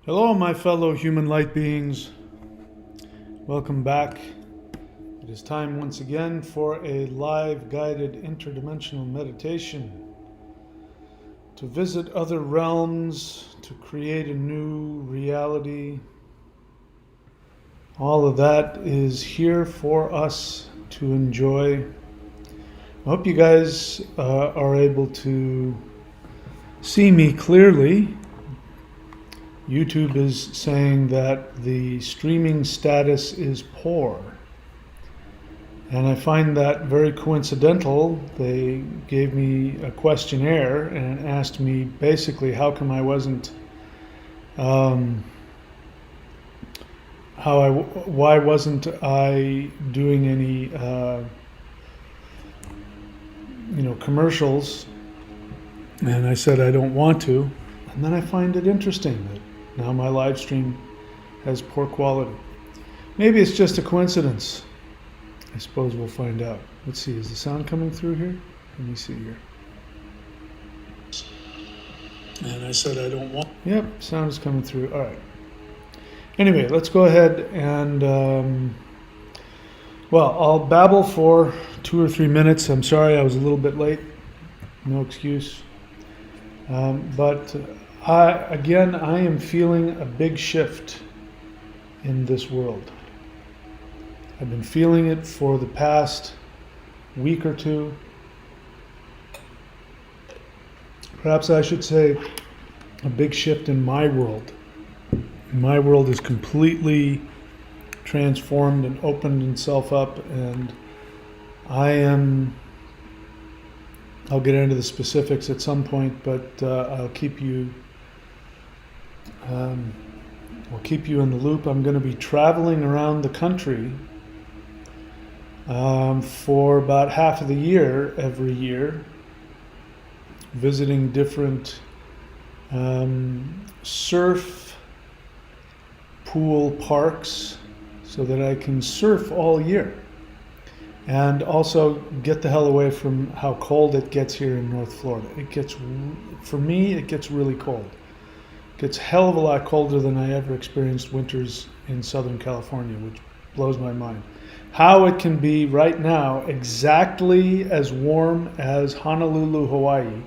Hello, my fellow human light beings. Welcome back. It is time once again for a live guided interdimensional meditation to visit other realms, to create a new reality. All of that is here for us to enjoy. I hope you guys are able to see me clearly. YouTube is saying that the streaming status is poor. And I find that very coincidental. They gave me a questionnaire and asked me basically how come I wasn't, why wasn't I doing any, commercials? And I said I don't want to. And then I find it interesting that now my live stream has poor quality. Maybe it's just a coincidence. I suppose we'll find out. Let's see, is the sound coming through here? Let me see here. And I said I don't want... Yep, sound is coming through. All right. Anyway, let's go ahead and... I'll babble for 2 or 3 minutes. I'm sorry I was a little bit late. No excuse. But I am feeling a big shift in this world. I've been feeling it for the past week or two. Perhaps I should say a big shift in my world. My world is completely transformed and opened itself up, and I'll get into the specifics at some point, but I'll keep you in the loop. I'm going to be traveling around the country for about half of the year, every year, visiting different surf pool parks so that I can surf all year. And also get the hell away from how cold it gets here in North Florida. For me, it gets really cold. It gets a hell of a lot colder than I ever experienced winters in Southern California, which blows my mind. How it can be right now exactly as warm as Honolulu, Hawaii,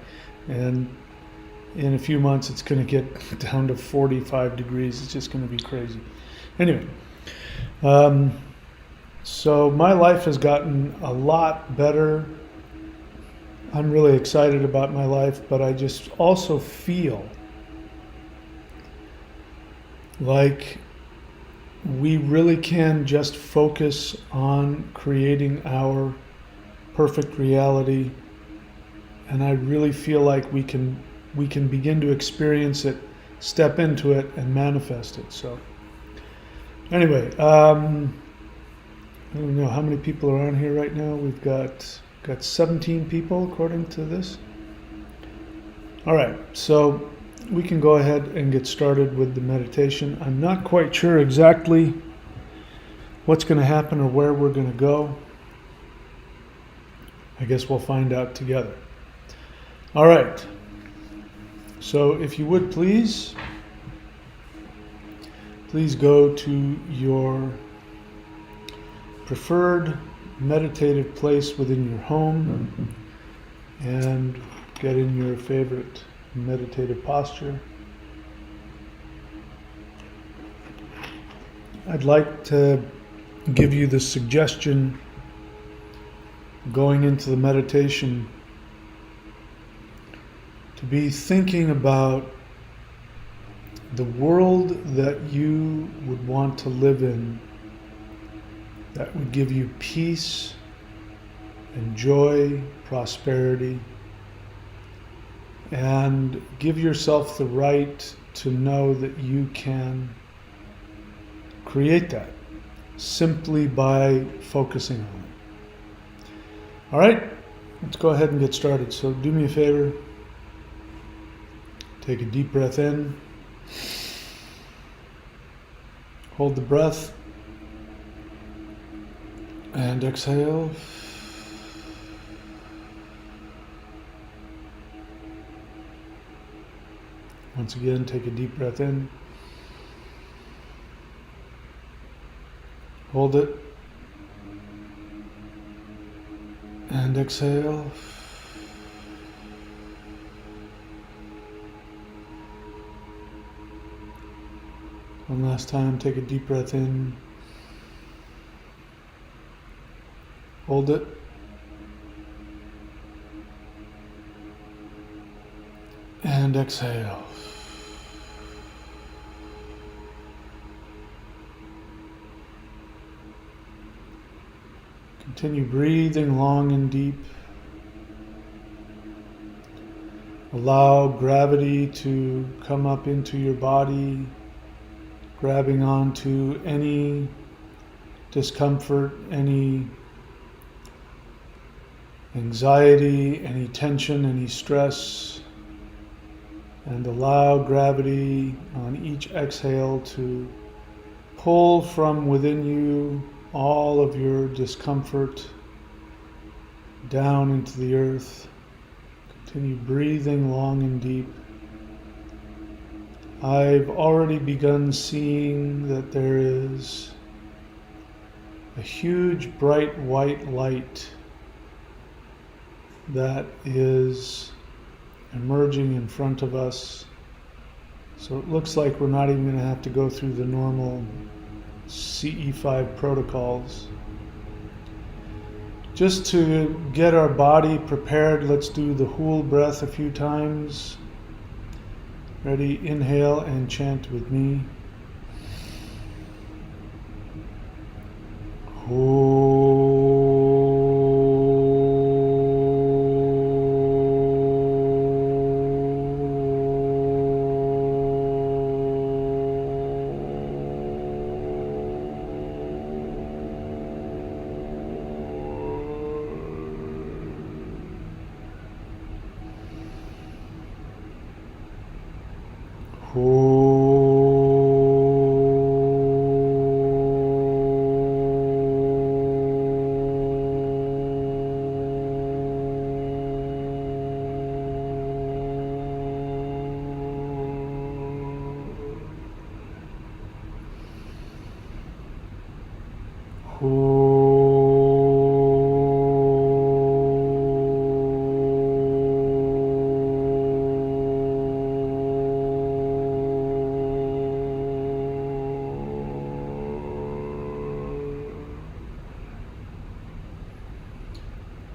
and in a few months it's going to get down to 45 degrees. It's just going to be crazy. Anyway, so my life has gotten a lot better. I'm really excited about my life, but I just also feel like we really can just focus on creating our perfect reality. And I really feel like we can begin to experience it, step into it, and manifest it. So anyway, I don't know how many people are on here right now. We've got 17 people according to this. All right, so we can go ahead and get started with the meditation. I'm not quite sure exactly what's going to happen or where we're going to go. I guess we'll find out together. All right, so if you would please go to your preferred meditative place within your home. and get in your favorite meditative posture. I'd like to give you the suggestion going into the meditation to be thinking about the world that you would want to live in, that would give you peace and joy, prosperity, and give yourself the right to know that you can create that simply by focusing on it. All right, let's go ahead and get started. So do me a favor, take a deep breath in, hold the breath, and exhale. Once again, take a deep breath in, hold it, and exhale. One last time, take a deep breath in, hold it, and exhale. Continue breathing long and deep. Allow gravity to come up into your body, grabbing onto any discomfort, any anxiety, any tension, any stress, and allow gravity on each exhale to pull from within you all of your discomfort down into the earth. Continue breathing long and deep. I've already begun seeing that there is a huge bright white light that is emerging in front of us. So it looks like we're not even going to have to go through the normal CE5 protocols. Just to get our body prepared, let's do the whole breath a few times. Ready? Inhale and chant with me.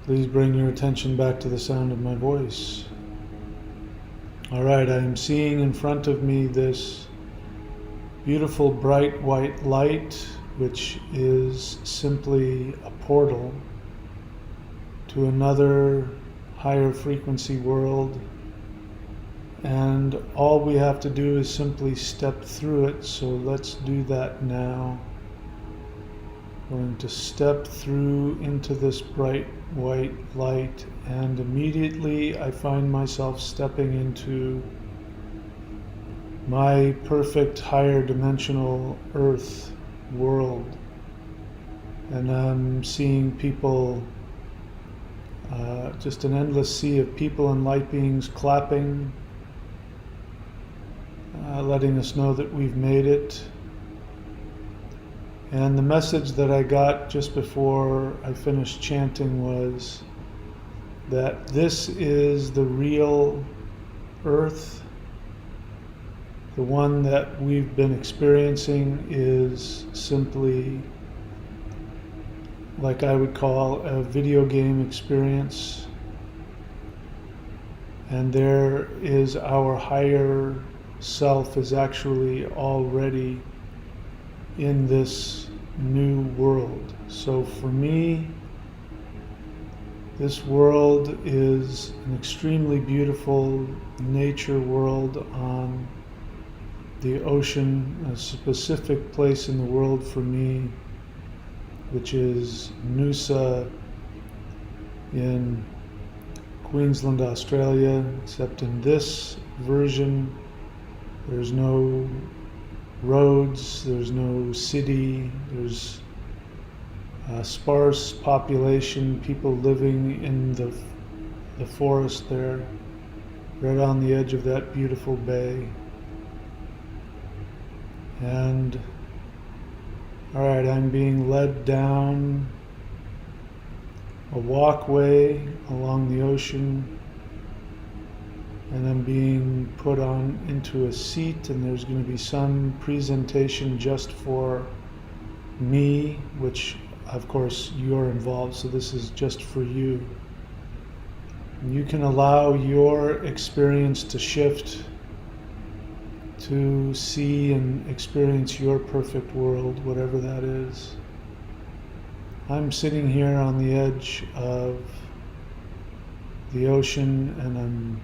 Please bring your attention back to the sound of my voice. All right, I am seeing in front of me this beautiful bright white light, which is simply a portal to another higher frequency world. And all we have to do is simply step through it, so let's do that now. We're going to step through into this bright white light, and immediately I find myself stepping into my perfect higher dimensional earth world. And I'm seeing people, just an endless sea of people and light beings clapping, letting us know that we've made it. And the message that I got just before I finished chanting was, that this is the real Earth. The one that we've been experiencing is simply, like I would call, a video game experience. And there is our higher self is actually already in this new world. So for me, this world is an extremely beautiful nature world on the ocean, a specific place in the world for me, which is Noosa in Queensland, Australia, except in this version there's no roads, there's no city, there's a sparse population, people living in the forest there, right on the edge of that beautiful bay. And alright, I'm being led down a walkway along the ocean, and I'm being put on into a seat, and there's going to be some presentation just for me, which of course you're involved, so this is just for you. And you can allow your experience to shift to see and experience your perfect world, whatever that is. I'm sitting here on the edge of the ocean, and I'm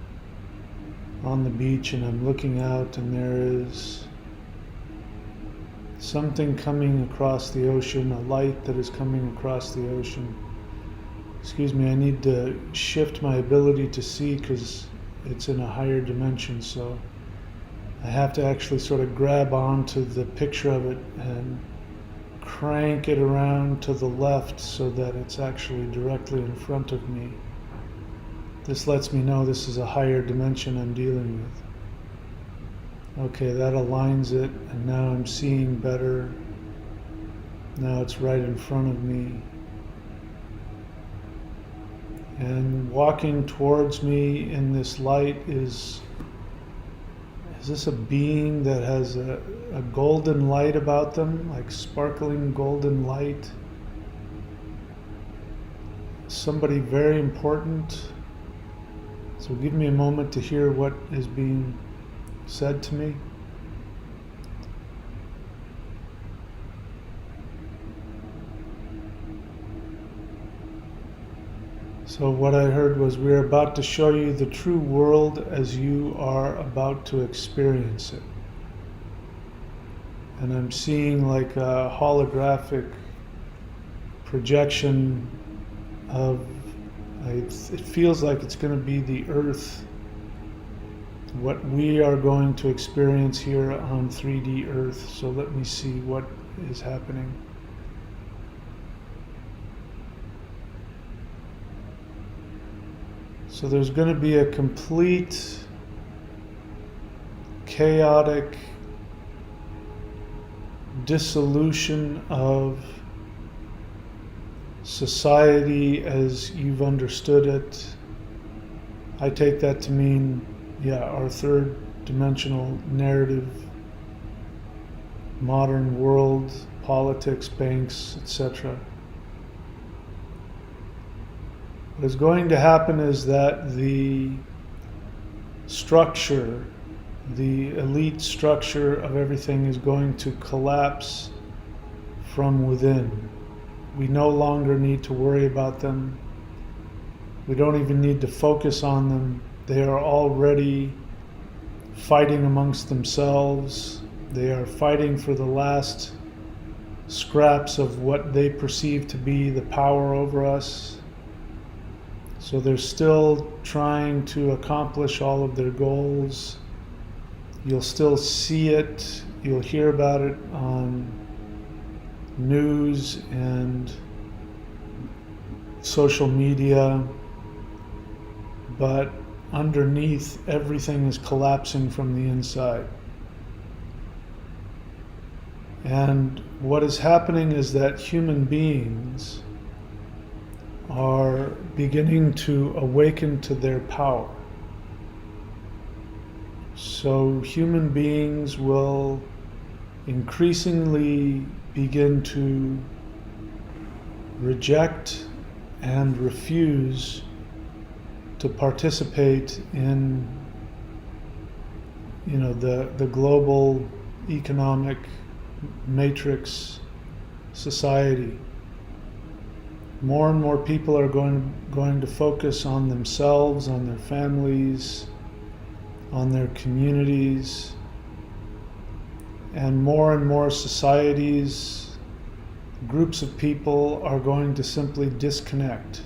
on the beach, and I'm looking out, and there is something coming across the ocean, a light that is coming across the ocean. Excuse me, I need to shift my ability to see because it's in a higher dimension, so I have to actually sort of grab onto the picture of it and crank it around to the left so that it's actually directly in front of me. This lets me know this is a higher dimension I'm dealing with. Okay, that aligns it, and now I'm seeing better. Now it's right in front of me. And walking towards me in this light is this a being that has a golden light about them, like sparkling golden light? Somebody very important? So give me a moment to hear what is being said to me. So what I heard was, we are about to show you the true world as you are about to experience it. And I'm seeing like a holographic projection of, it feels like it's going to be the Earth, what we are going to experience here on 3D Earth. So let me see what is happening. So there's going to be a complete chaotic dissolution of society as you've understood it. I take that to mean, our third dimensional narrative, modern world, politics, banks, etc. What is going to happen is that the structure, the elite structure of everything is going to collapse from within. We no longer need to worry about them. We don't even need to focus on them. They are already fighting amongst themselves. They are fighting for the last scraps of what they perceive to be the power over us. So they're still trying to accomplish all of their goals. You'll still see it, you'll hear about it on news and social media, but underneath everything is collapsing from the inside. And what is happening is that human beings are beginning to awaken to their power. So human beings will increasingly begin to reject and refuse to participate in, the global economic matrix society. More and more people are going to focus on themselves, on their families, on their communities, and more societies, groups of people are going to simply disconnect.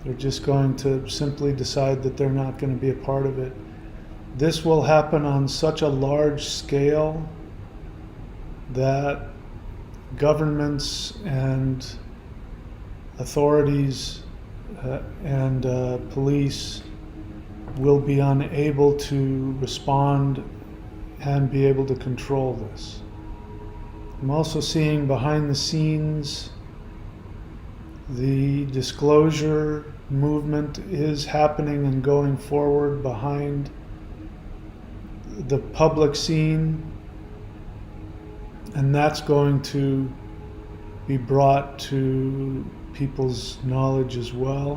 They're just going to simply decide that they're not going to be a part of it. This will happen on such a large scale that governments and authorities and police will be unable to respond and be able to control this. I'm also seeing behind the scenes the disclosure movement is happening and going forward behind the public scene, and that's going to be brought to people's knowledge as well,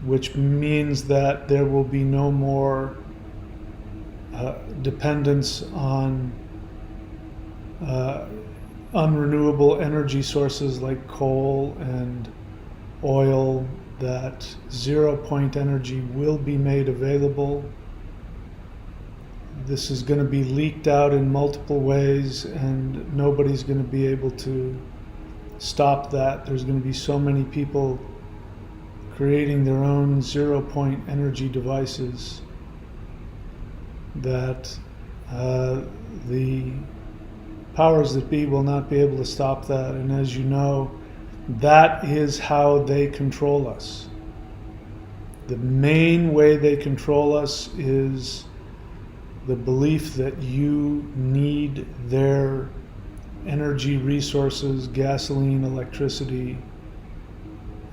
which means that there will be no more dependence on unrenewable energy sources like coal and oil, that zero-point energy will be made available. This is going to be leaked out in multiple ways, and nobody's going to be able to stop that. There's going to be so many people creating their own zero-point energy devices that the powers that be will not be able to stop that. And as you know, that is how they control us. The main way they control us is the belief that you need their energy resources, gasoline, electricity.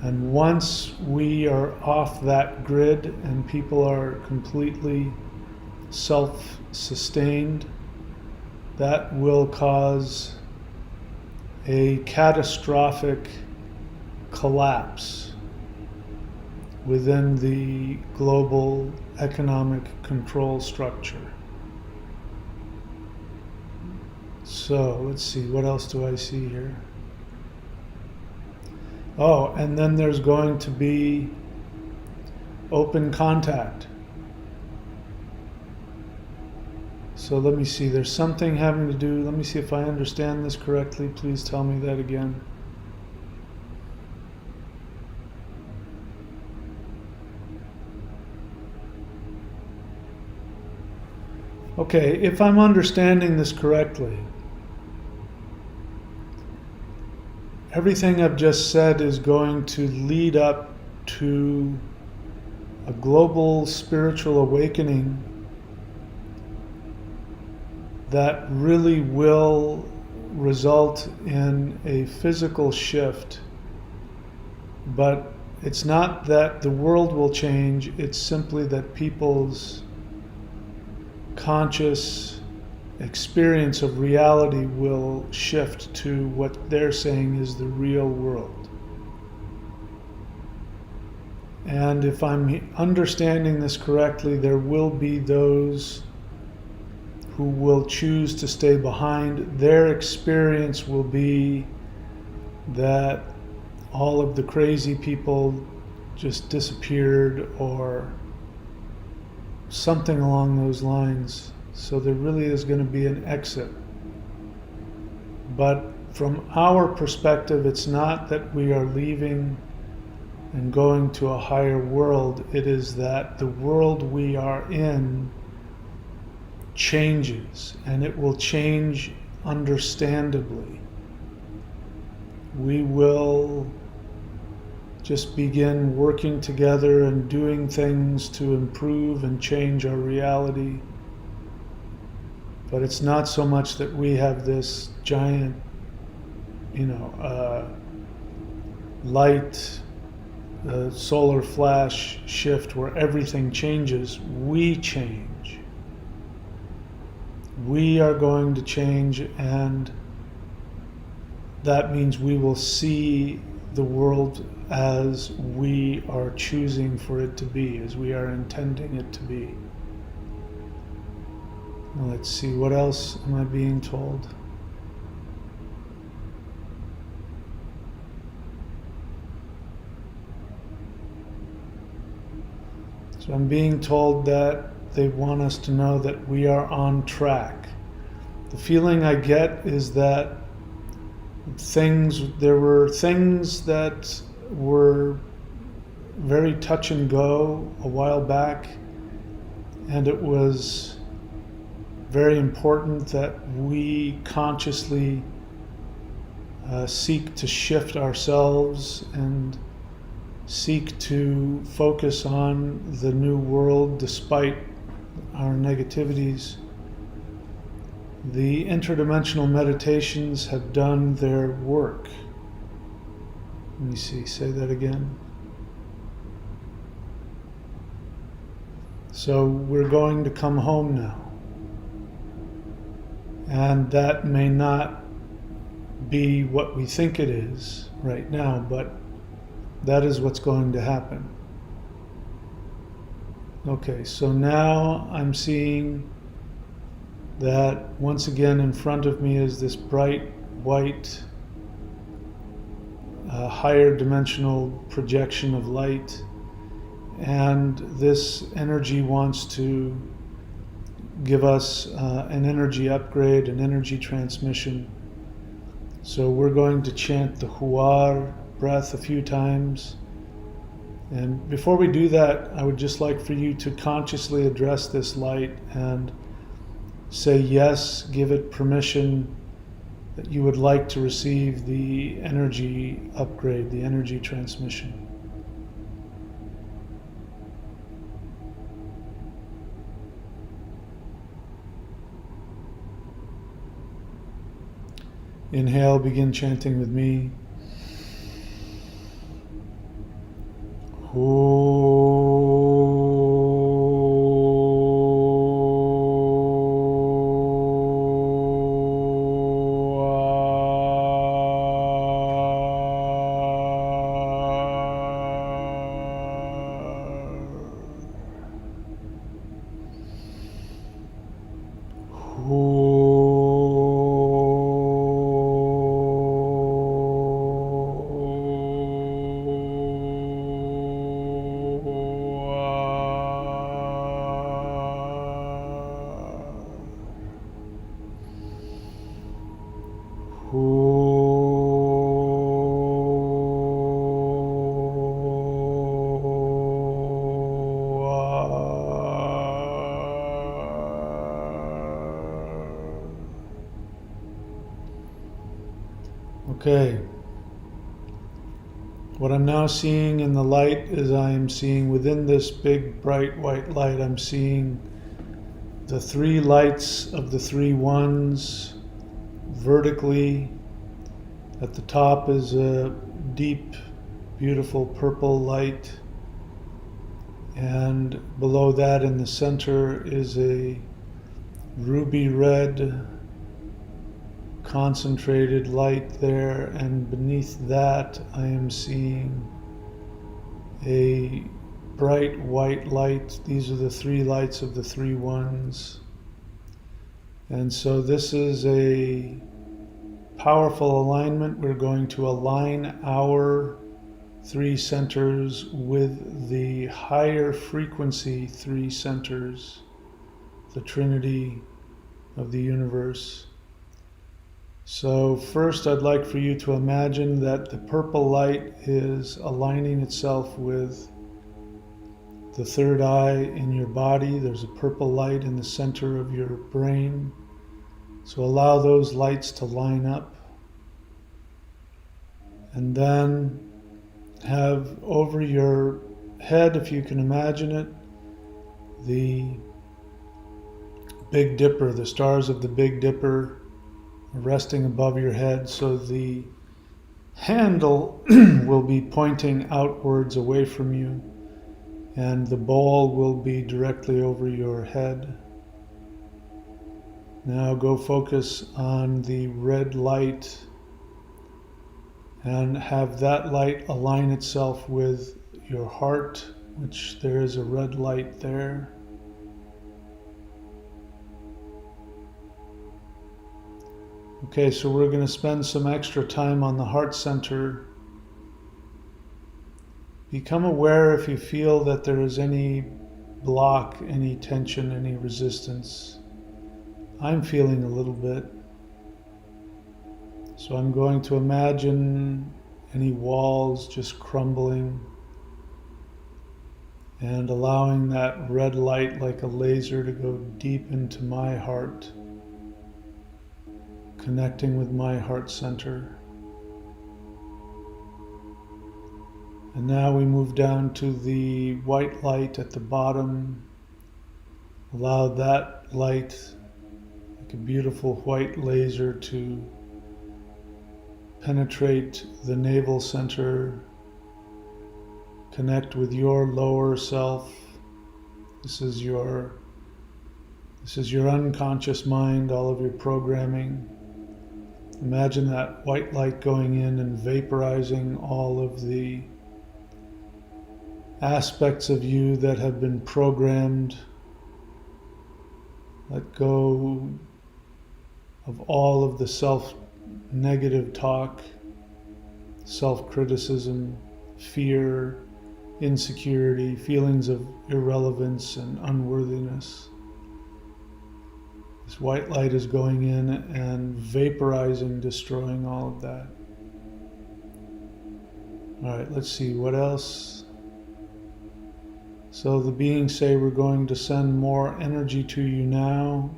And once we are off that grid and people are completely self-sustained, that will cause a catastrophic collapse within the global economic control structure. So let's see, what else do I see here? Oh, and then there's going to be open contact. So let me see, there's something having to do, let me see if I understand this correctly. Please tell me that again. Okay, if I'm understanding this correctly, everything I've just said is going to lead up to a global spiritual awakening that really will result in a physical shift. But it's not that the world will change, it's simply that people's conscious experience of reality will shift to what they're saying is the real world. And if I'm understanding this correctly, there will be those who will choose to stay behind. Their experience will be that all of the crazy people just disappeared or something along those lines. So there really is going to be an exit. But from our perspective, it's not that we are leaving and going to a higher world. It is that the world we are in changes, and it will change understandably. We will just begin working together and doing things to improve and change our reality. But it's not so much that we have this giant, light, solar flash shift where everything changes, we change. We are going to change, and that means we will see the world as we are choosing for it to be, as we are intending it to be. Now let's see, what else am I being told? So I'm being told that they want us to know that we are on track. The feeling I get is that there were things that were very touch and go a while back, and it was very important that we consciously seek to shift ourselves and seek to focus on the new world despite our negativities. The interdimensional meditations have done their work. Let me see, say that again. So we're going to come home now. And that may not be what we think it is right now, but that is what's going to happen. Okay, so now I'm seeing that once again in front of me is this bright white higher dimensional projection of light, and this energy wants to give us an energy upgrade, an energy transmission. So we're going to chant the Huar breath a few times. And before we do that, I would just like for you to consciously address this light and say yes, give it permission that you would like to receive the energy upgrade, the energy transmission. Inhale, begin chanting with me. Okay. What I'm now seeing in the light is I am seeing within this big bright white light, I'm seeing the three lights of the three ones vertically. At the top is a deep, beautiful purple light, and below that in the center is a ruby red concentrated light there, and beneath that I am seeing a bright white light. These are the three lights of the three ones. And so this is a powerful alignment. We're going to align our three centers with the higher frequency three centers, the Trinity of the universe. So first I'd like for you to imagine that the purple light is aligning itself with the third eye in your body. There's a purple light in the center of your brain. So allow those lights to line up. And then have over your head, if you can imagine it, the Big Dipper, the stars of the Big Dipper resting above your head. So the handle will be pointing outwards away from you, and the ball will be directly over your head. Now go focus on the red light and have that light align itself with your heart, which there is a red light there. Okay, so we're going to spend some extra time on the heart center. Become aware if you feel that there is any block, any tension, any resistance. I'm feeling a little bit. So I'm going to imagine any walls just crumbling and allowing that red light like a laser to go deep into my heart, connecting with my heart center. And now we move down to the white light at the bottom. Allow that light, like a beautiful white laser, to penetrate the navel center, connect with your lower self. This is your unconscious mind, all of your programming. Imagine that white light going in and vaporizing all of the aspects of you that have been programmed. Let go of all of the self-negative talk, self-criticism, fear, insecurity, feelings of irrelevance and unworthiness. This white light is going in and vaporizing, destroying all of that. All right, let's see, what else? So the beings say we're going to send more energy to you now.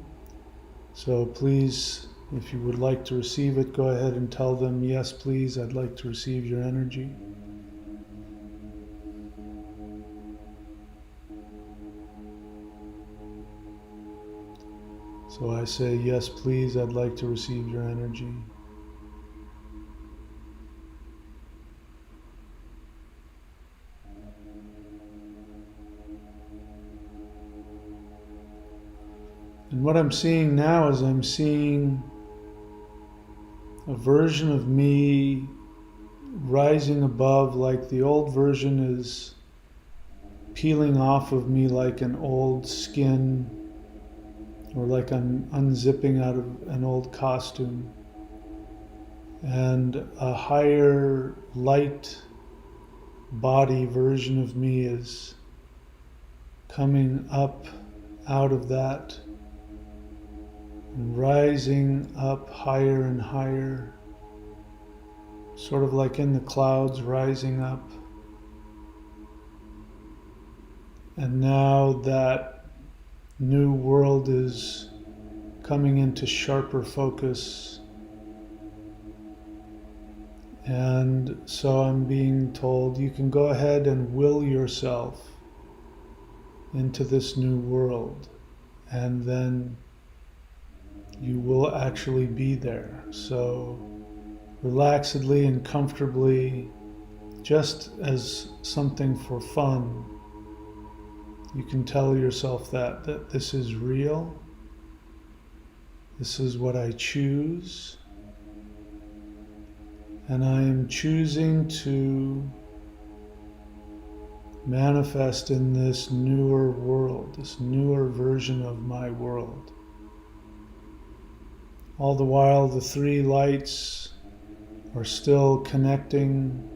So please, if you would like to receive it, go ahead and tell them, yes, please, I'd like to receive your energy. So I say, yes, please, I'd like to receive your energy. And what I'm seeing now is I'm seeing a version of me rising above, like the old version is peeling off of me like an old skin, or like I'm unzipping out of an old costume. And a higher light body version of me is coming up out of that and rising up higher and higher, sort of like in the clouds, rising up. And now that new world is coming into sharper focus. And so I'm being told, you can go ahead and will yourself into this new world, and then you will actually be there. So relaxedly and comfortably, just as something for fun, you can tell yourself that this is real. This is what I choose. And I am choosing to manifest in this newer world, this newer version of my world. All the while, the three lights are still connecting,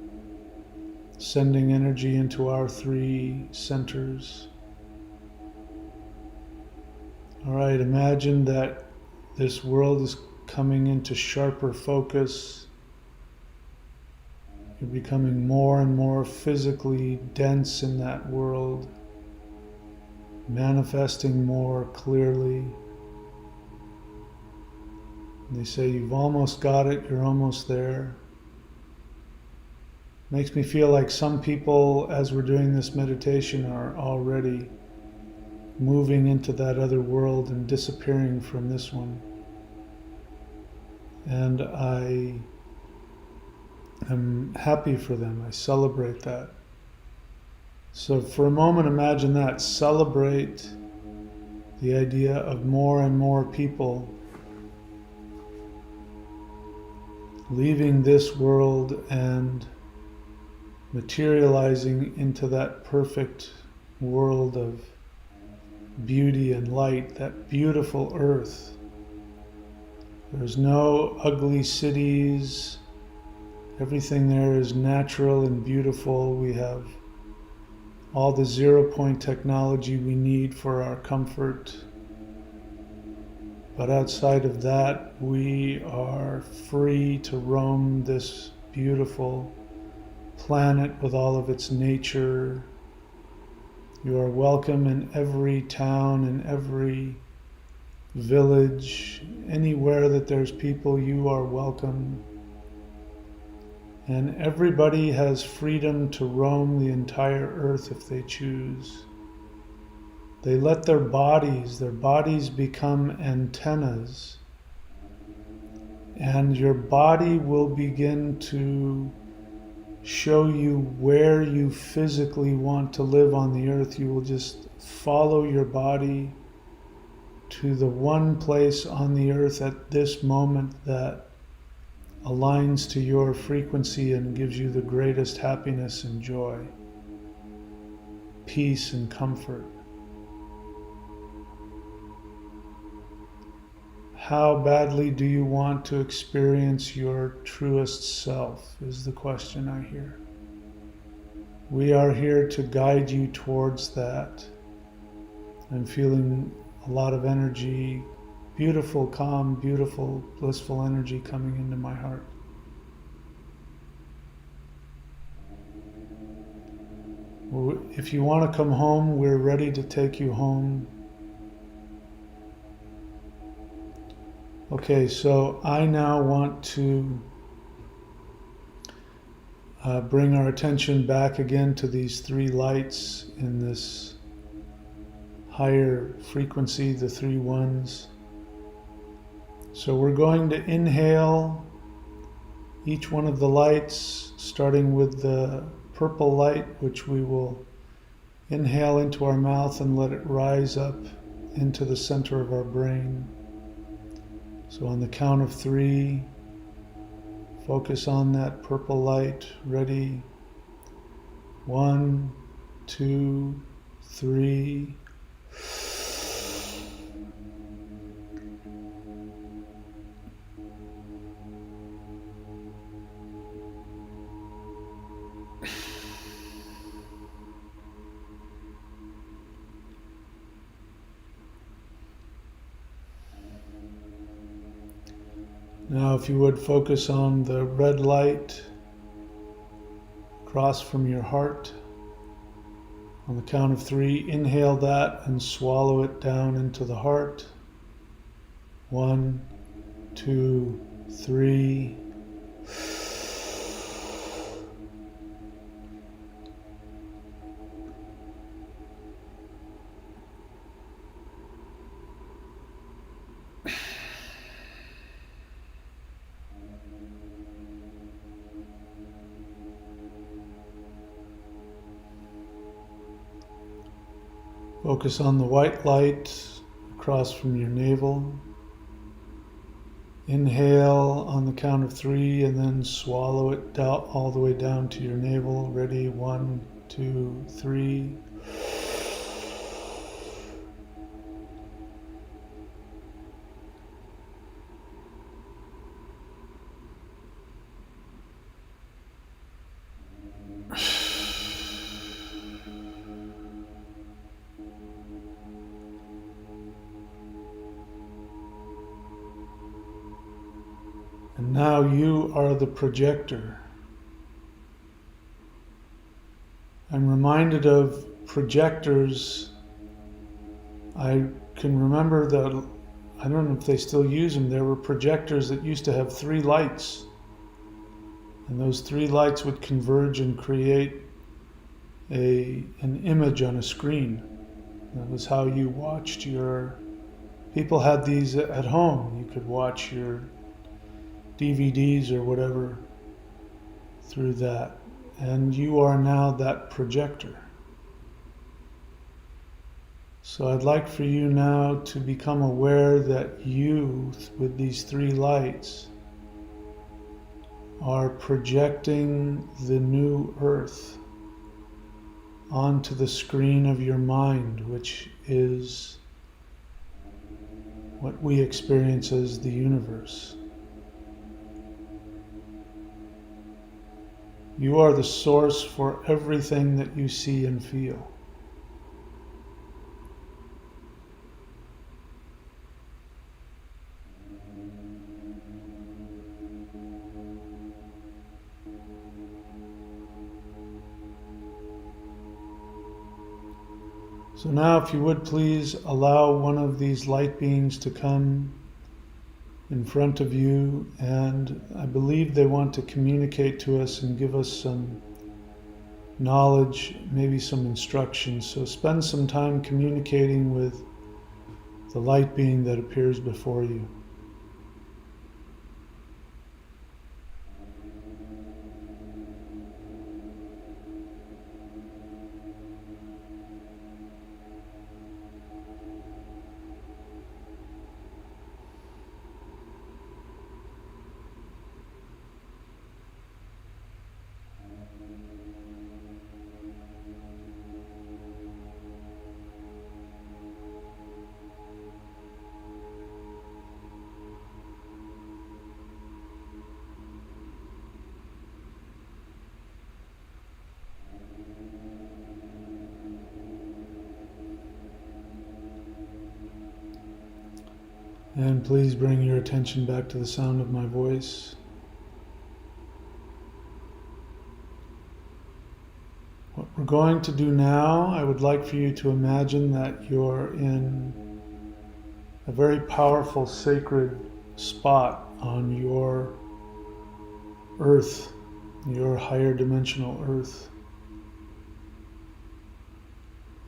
sending energy into our three centers. All right, imagine that this world is coming into sharper focus. You're becoming more and more physically dense in that world, manifesting more clearly. They say you've almost got it, you're almost there. Makes me feel like some people, as we're doing this meditation, are already moving into that other world and disappearing from this one. And I I'm happy for them. I celebrate that. So for a moment, imagine that. Celebrate the idea of more and more people leaving this world and materializing into that perfect world of beauty and light, that beautiful earth. There's no ugly cities. Everything there is natural and beautiful. We have all the 0-point technology we need for our comfort. But outside of that, we are free to roam this beautiful planet with all of its nature. You are welcome in every town, in every village, anywhere that there's people, you are welcome. And everybody has freedom to roam the entire earth if they choose. They let their bodies become antennas. And your body will begin to show you where you physically want to live on the earth. You will just follow your body to the one place on the earth at this moment that aligns to your frequency and gives you the greatest happiness and joy, peace and comfort. How badly do you want to experience your truest self is the question I hear. We are here to guide you towards that. I'm feeling a lot of energy, beautiful, calm, beautiful, blissful energy coming into my heart. If you want to come home, we're ready to take you home. Okay, so I now want to bring our attention back again to these three lights in this higher frequency, the three ones. So we're going to inhale each one of the lights, starting with the purple light, which we will inhale into our mouth and let it rise up into the center of our brain. So on the count of 3, focus on that purple light. Ready? 1, 2, 3. Now, if you would focus on the red light across from your heart. On the count of 3, inhale that and swallow it down into the heart. 1, 2, 3. Focus on the white light across from your navel. Inhale on the count of 3 and then swallow it down, all the way down to your navel. Ready? 1, 2, 3. And now you are the projector. I'm reminded of projectors. I can remember that, I don't know if they still use them, there were projectors that used to have 3 lights. And those 3 lights would converge and create an image on a screen. That was how you watched your... People had these at home. You could watch your DVDs or whatever through that. And you are now that projector. So I'd like for you now to become aware that you, with these three lights, are projecting the new earth onto the screen of your mind, which is what we experience as the universe. You are the source for everything that you see and feel. So now, if you would please allow one of these light beings to come in front of you, and I believe they want to communicate to us and give us some knowledge, maybe some instructions. So spend some time communicating with the light being that appears before you. And please bring your attention back to the sound of my voice. What we're going to do now, I would like for you to imagine that you're in a very powerful sacred spot on your earth, your higher dimensional earth.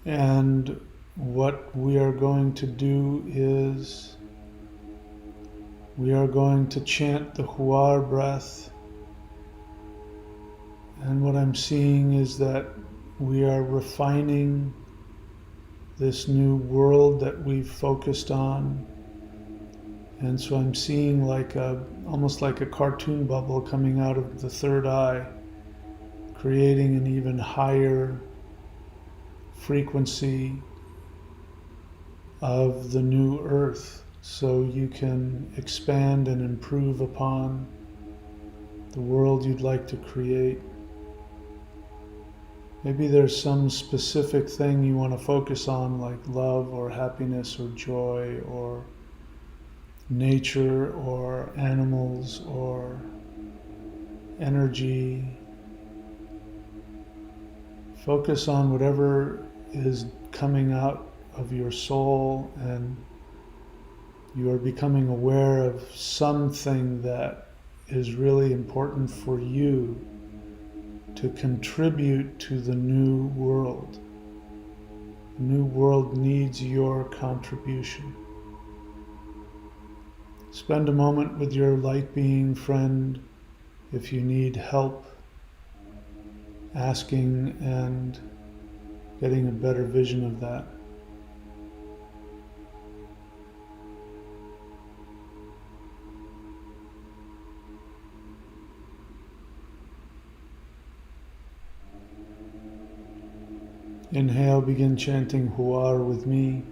And what we are going to do is we are going to chant the Huar breath. And what I'm seeing is that we are refining this new world that we've focused on. And so I'm seeing almost like a cartoon bubble coming out of the third eye, creating an even higher frequency of the new earth, so you can expand and improve upon the world you'd like to create. Maybe there's some specific thing you want to focus on, like love or happiness or joy or nature or animals or energy. Focus on whatever is coming out of your soul, and you are becoming aware of something that is really important for you to contribute to the new world. The new world needs your contribution. Spend a moment with your light being friend if you need help asking and getting a better vision of that. Inhale, begin chanting Huar with me.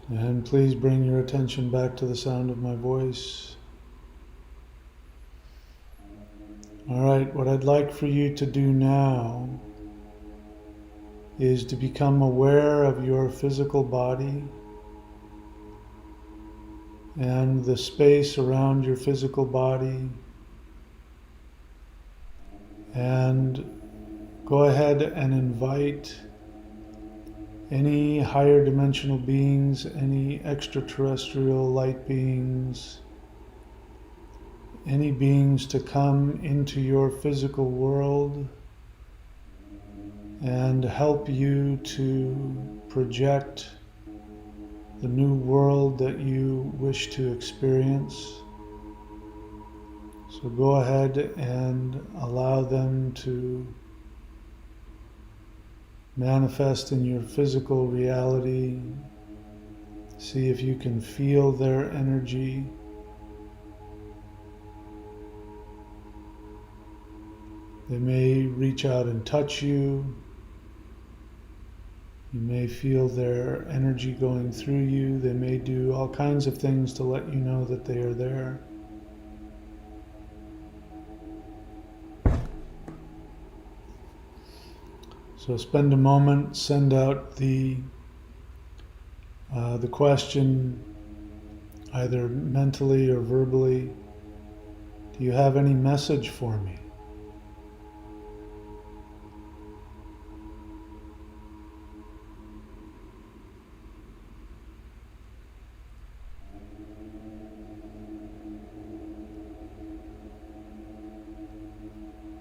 And please bring your attention back to the sound of my voice. All right, what I'd like for you to do now is to become aware of your physical body and the space around your physical body, and go ahead and invite any higher dimensional beings, any extraterrestrial light beings, any beings to come into your physical world and help you to project the new world that you wish to experience. So go ahead and allow them to manifest in your physical reality. See if you can feel their energy. They may reach out and touch you. You may feel their energy going through you. They may do all kinds of things to let you know that they are there. So spend a moment, send out the question either mentally or verbally. Do you have any message for me?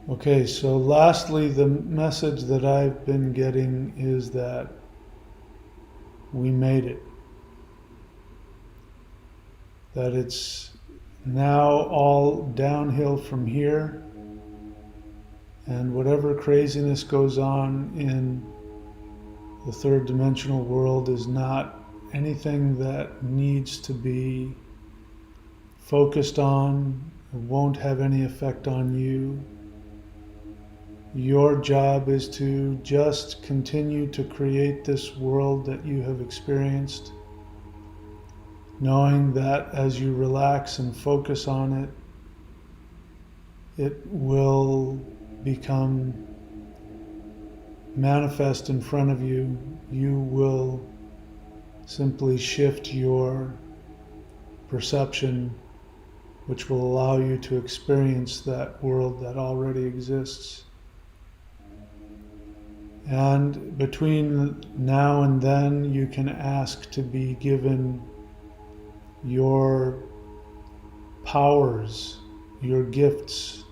Okay, so lastly, the message that I've been getting is that we made it. That it's now all downhill from here, and whatever craziness goes on in the third dimensional world is not anything that needs to be focused on. It won't have any effect on you. Your job is to just continue to create this world that you have experienced, knowing that as you relax and focus on it, it will become manifest in front of you. You will simply shift your perception, which will allow you to experience that world that already exists. And between now and then, you can ask to be given your powers, your gifts,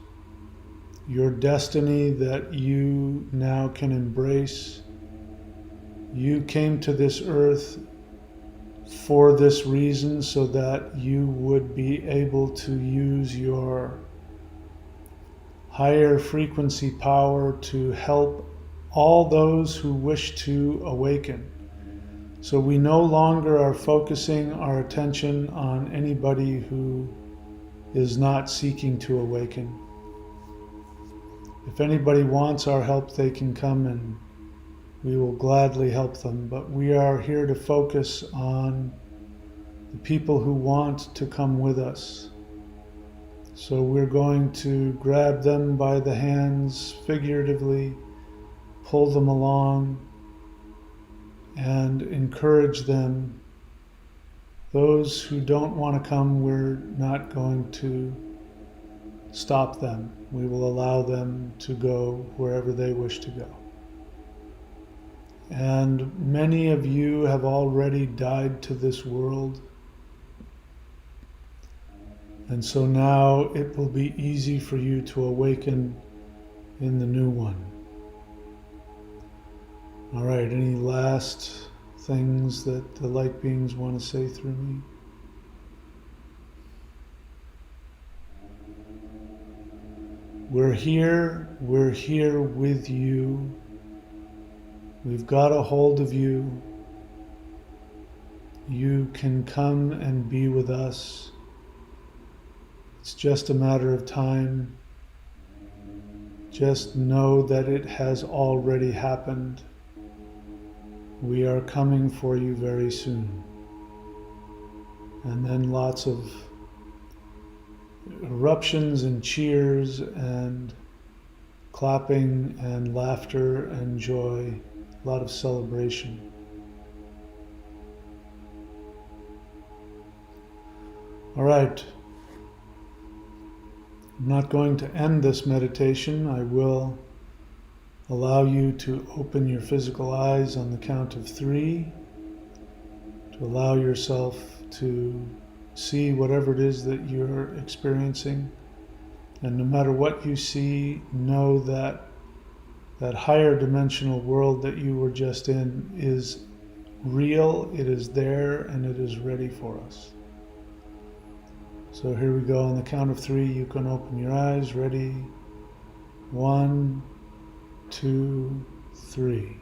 your destiny that you now can embrace. You came to this earth for this reason, so that you would be able to use your higher frequency power to help all those who wish to awaken. So we no longer are focusing our attention on anybody who is not seeking to awaken. If anybody wants our help, they can come and we will gladly help them. But we are here to focus on the people who want to come with us. So we're going to grab them by the hands, figuratively, pull them along, and encourage them. Those who don't want to come, we're not going to stop them. We will allow them to go wherever they wish to go. And many of you have already died to this world. And so now it will be easy for you to awaken in the new one. All right, any last things that the light beings want to say through me? We're here with you. We've got a hold of you. You can come and be with us. It's just a matter of time. Just know that it has already happened. We are coming for you very soon. And then lots of eruptions and cheers and clapping and laughter and joy, a lot of celebration. All right. I'm not going to end this meditation. I will allow you to open your physical eyes on the count of 3, to allow yourself to see whatever it is that you're experiencing. And no matter what you see, know that that higher dimensional world that you were just in is real, it is there, and it is ready for us. So here we go. On the count of 3, you can open your eyes. Ready? 1, 2, 3.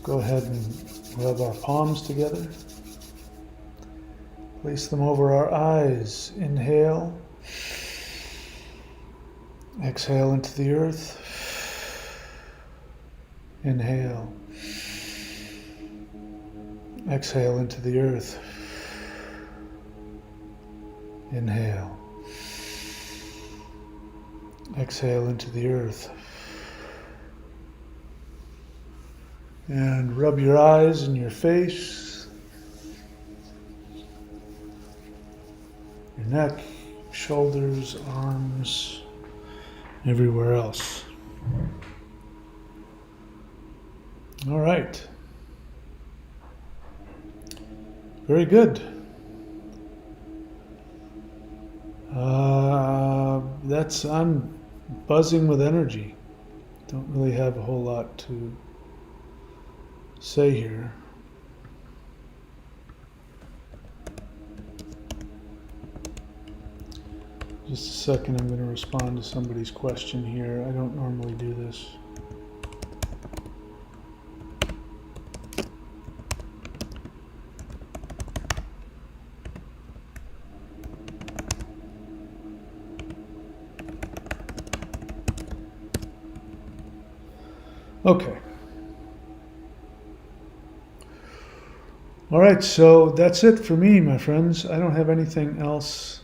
Go ahead and rub our palms together. Place them over our eyes. Inhale. Exhale into the earth. Inhale. Exhale into the earth. Inhale. Exhale into the earth. And rub your eyes and your face, your neck, shoulders, arms, everywhere else. All right. Very good. I'm buzzing with energy. Don't really have a whole lot to say here. Just a second, I'm going to respond to somebody's question here. I don't normally do this. Okay. All right, so that's it for me, my friends. I don't have anything else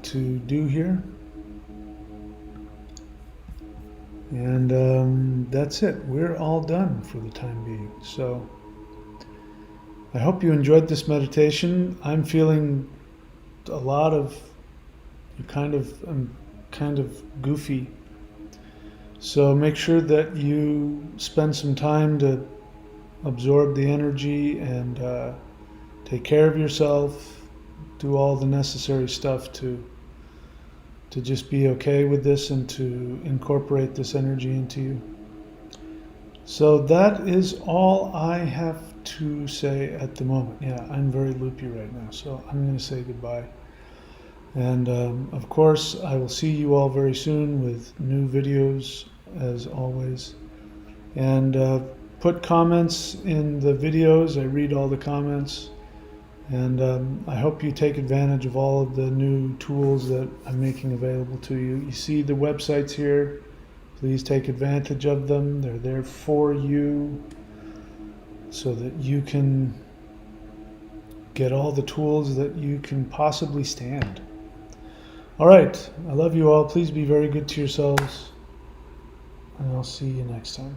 to do here. And that's it. We're all done for the time being. So I hope you enjoyed this meditation. I'm feeling a lot of I'm kind of goofy. So make sure that you spend some time to absorb the energy and take care of yourself. Do all the necessary stuff to just be okay with this and to incorporate this energy into you. So that is all I have to say at the moment. Yeah, I'm very loopy right now, so I'm going to say goodbye. And of course, I will see you all very soon with new videos, as always. And put comments in the videos. I read all the comments. And I hope you take advantage of all of the new tools that I'm making available to you. You see the websites here. Please take advantage of them. They're there for you so that you can get all the tools that you can possibly stand. All right. I love you all. Please be very good to yourselves. And I'll see you next time.